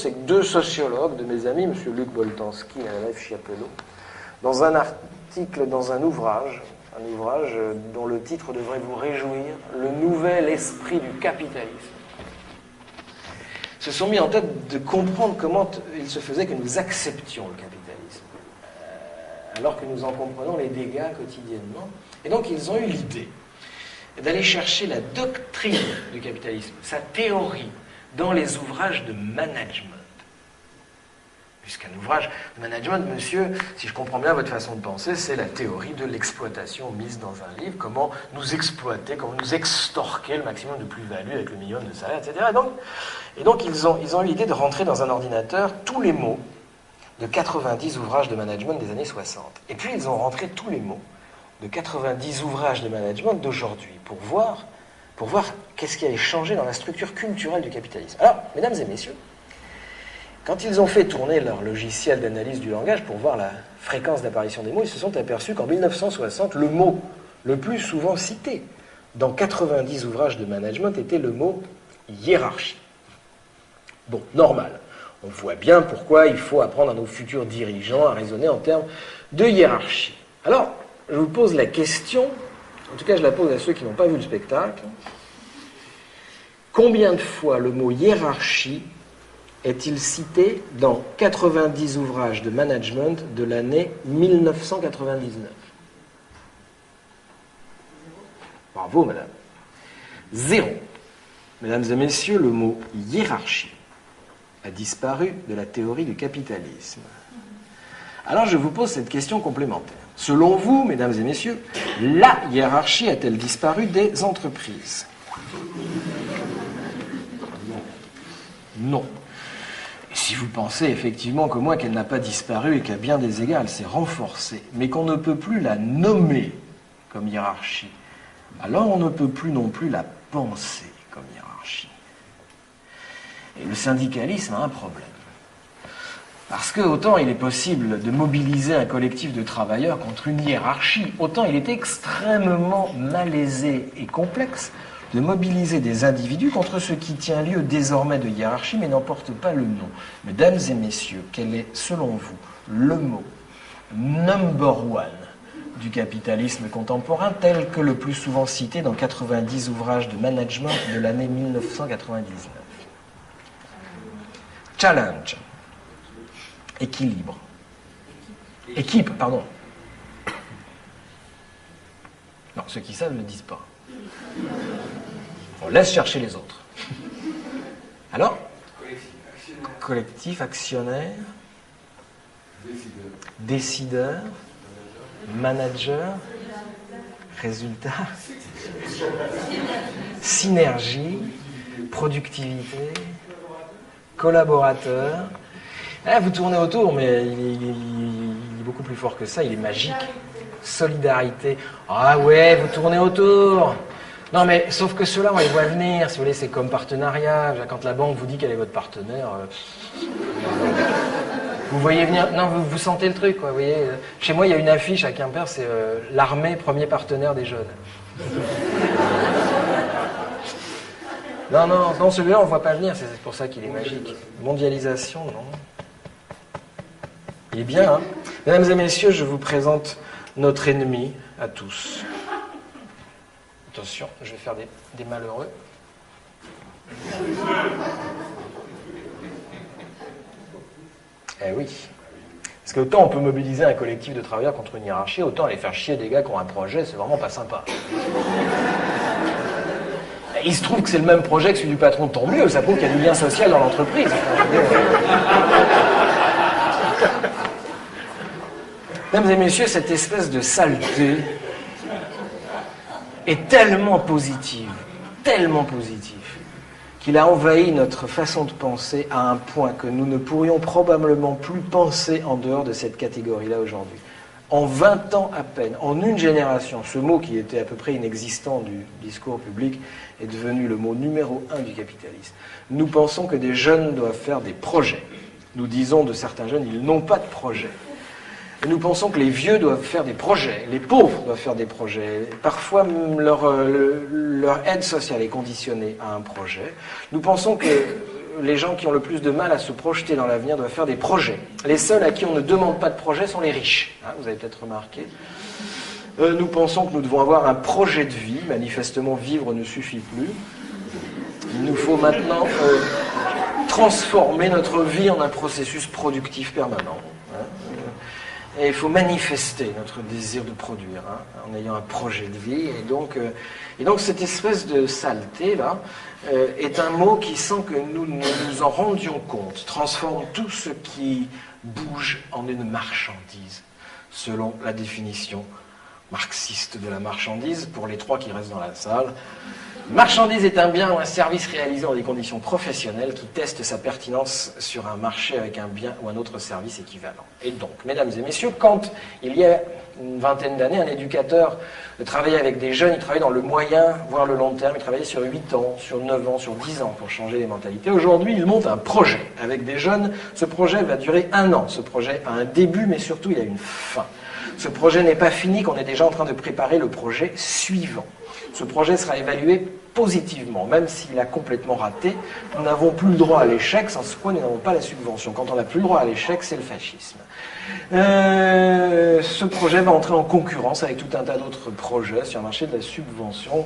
c'est que deux sociologues de mes amis, M. Luc Boltanski et Alev Chiapello, dans un article, dans un ouvrage dont le titre devrait vous réjouir, Le nouvel esprit du capitalisme, se sont mis en tête de comprendre comment il se faisait que nous acceptions le capitalisme, alors que nous en comprenons les dégâts quotidiennement. Et donc ils ont eu l'idée d'aller chercher la doctrine du capitalisme, sa théorie, dans les ouvrages de management. Puisqu'un ouvrage de management, monsieur, si je comprends bien votre façon de penser, c'est la théorie de l'exploitation mise dans un livre, comment nous exploiter, comment nous extorquer le maximum de plus-value avec le minimum de salaire, etc. Et donc ils ont eu l'idée de rentrer dans un ordinateur tous les mots de 90 ouvrages de management des années 60. Et puis ils ont rentré tous les mots de 90 ouvrages de management d'aujourd'hui pour voir qu'est-ce qui avait changé dans la structure culturelle du capitalisme. Alors, mesdames et messieurs, quand ils ont fait tourner leur logiciel d'analyse du langage pour voir la fréquence d'apparition des mots, ils se sont aperçus qu'en 1960, le mot le plus souvent cité dans 90 ouvrages de management était le mot hiérarchie. Bon, normal. On voit bien pourquoi il faut apprendre à nos futurs dirigeants à raisonner en termes de hiérarchie. Alors, je vous pose la question, en tout cas je la pose à ceux qui n'ont pas vu le spectacle. Combien de fois le mot hiérarchie est-il cité dans 90 ouvrages de management de l'année 1999 ? Bravo, madame. 0. Mesdames et messieurs, le mot hiérarchie a disparu de la théorie du capitalisme. Alors je vous pose cette question complémentaire. Selon vous, mesdames et messieurs, la hiérarchie a-t-elle disparu des entreprises ? Non. Et si vous pensez effectivement qu'au moins qu'elle n'a pas disparu et qu'à bien des égards elle s'est renforcée, mais qu'on ne peut plus la nommer comme hiérarchie, alors on ne peut plus non plus la penser comme hiérarchie. Et le syndicalisme a un problème. Parce que autant il est possible de mobiliser un collectif de travailleurs contre une hiérarchie, autant il est extrêmement malaisé et complexe de mobiliser des individus contre ce qui tient lieu désormais de hiérarchie mais n'en porte pas le nom. Mesdames et messieurs, quel est, selon vous, le mot number one du capitalisme contemporain tel que le plus souvent cité dans 90 ouvrages de management de l'année 1999 ? Challenge. Équilibre. Équipe, pardon. Non, ceux qui savent ne le disent pas. On laisse chercher les autres. Alors ? Collectif, actionnaire, décideur, manager, résultat, synergie, productivité, collaborateur. Ah, vous tournez autour, mais il est beaucoup plus fort que ça, il est magique. Solidarité. Ah ouais, vous tournez autour. Non, mais sauf que ceux-là, on les voit venir. Si vous voulez, c'est comme partenariat. Quand la banque vous dit qu'elle est votre partenaire, vous voyez venir. Non, vous sentez le truc, quoi. Vous voyez, chez moi, il y a une affiche à Quimper, c'est l'armée, premier partenaire des jeunes. Non, celui-là, on ne voit pas venir. C'est pour ça qu'il est magique. Mondialisation, non. Il est bien, hein. Mesdames et messieurs, je vous présente notre ennemi à tous. Attention, je vais faire des malheureux. Eh oui. Parce que autant on peut mobiliser un collectif de travailleurs contre une hiérarchie, autant aller faire chier des gars qui ont un projet, c'est vraiment pas sympa. Il se trouve que c'est le même projet que celui du patron, tant mieux, ça prouve qu'il y a du lien social dans l'entreprise. Mesdames et messieurs, cette espèce de saleté est tellement positive, qu'il a envahi notre façon de penser à un point que nous ne pourrions probablement plus penser en dehors de cette catégorie-là aujourd'hui. En 20 ans à peine, en une génération, ce mot qui était à peu près inexistant du discours public est devenu le mot numéro 1 du capitalisme. Nous pensons que des jeunes doivent faire des projets. Nous disons de certains jeunes, ils n'ont pas de projet. Et nous pensons que les vieux doivent faire des projets, les pauvres doivent faire des projets. Parfois, leur aide sociale est conditionnée à un projet. Nous pensons que les gens qui ont le plus de mal à se projeter dans l'avenir doivent faire des projets. Les seuls à qui on ne demande pas de projet sont les riches. Hein, vous avez peut-être remarqué. Nous pensons que nous devons avoir un projet de vie. Manifestement, vivre ne suffit plus. Il nous faut maintenant transformer notre vie en un processus productif permanent. Hein. Et il faut manifester notre désir de produire, hein, en ayant un projet de vie. Et donc cette espèce de saleté-là est un mot qui, sans que nous nous en rendions compte, transforme tout ce qui bouge en une marchandise, selon la définition marxiste de la marchandise, pour les trois qui restent dans la salle. Marchandise est un bien ou un service réalisé dans des conditions professionnelles qui testent sa pertinence sur un marché avec un bien ou un autre service équivalent. Et donc, mesdames et messieurs, quand il y a une vingtaine d'années, un éducateur travaillait avec des jeunes, il travaillait dans le moyen, voire le long terme, il travaillait sur 8 ans, sur 9 ans, sur 10 ans pour changer les mentalités. Aujourd'hui, il monte un projet avec des jeunes. Ce projet va durer 1 an. Ce projet a un début, mais surtout, il a une fin. Ce projet n'est pas fini, qu'on est déjà en train de préparer le projet suivant. Ce projet sera évalué positivement, même s'il a complètement raté. Nous n'avons plus le droit à l'échec, sans quoi nous n'avons pas la subvention. Quand on n'a plus le droit à l'échec, c'est le fascisme. Ce projet va entrer en concurrence avec tout un tas d'autres projets sur le marché de la subvention.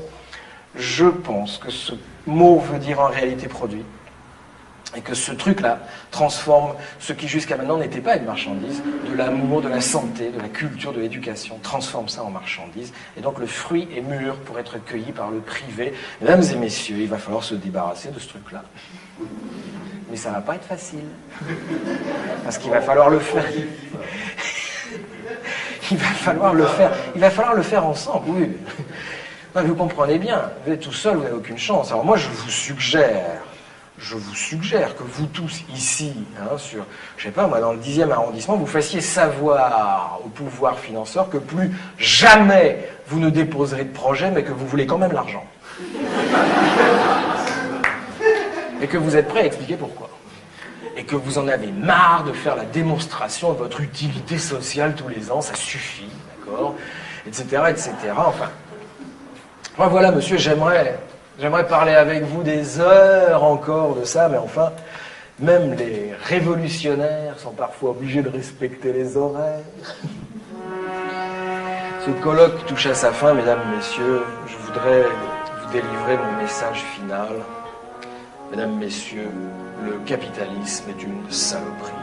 Je pense que ce mot veut dire en réalité produit. Et que ce truc-là transforme ce qui jusqu'à maintenant n'était pas une marchandise, de l'amour, de la santé, de la culture, de l'éducation, transforme ça en marchandise. Et donc le fruit est mûr pour être cueilli par le privé. Mesdames et messieurs, il va falloir se débarrasser de ce truc-là. Mais ça va pas être facile. Parce qu'il va falloir le faire. Il va falloir le faire ensemble, oui. Non, vous comprenez bien, vous êtes tout seul, vous n'avez aucune chance. Alors moi, je vous suggère que vous tous ici, hein, sur, je sais pas moi, dans le 10e arrondissement, vous fassiez savoir au pouvoir financeur que plus jamais vous ne déposerez de projet, mais que vous voulez quand même l'argent. Et que vous êtes prêt à expliquer pourquoi. Et que vous en avez marre de faire la démonstration de votre utilité sociale tous les ans, ça suffit, d'accord, etc., etc. Enfin, moi voilà, monsieur, j'aimerais parler avec vous des heures encore de ça, mais enfin, même les révolutionnaires sont parfois obligés de respecter les horaires. Ce colloque touche à sa fin, mesdames, messieurs. Je voudrais vous délivrer mon message final. Mesdames, messieurs, le capitalisme est une saloperie.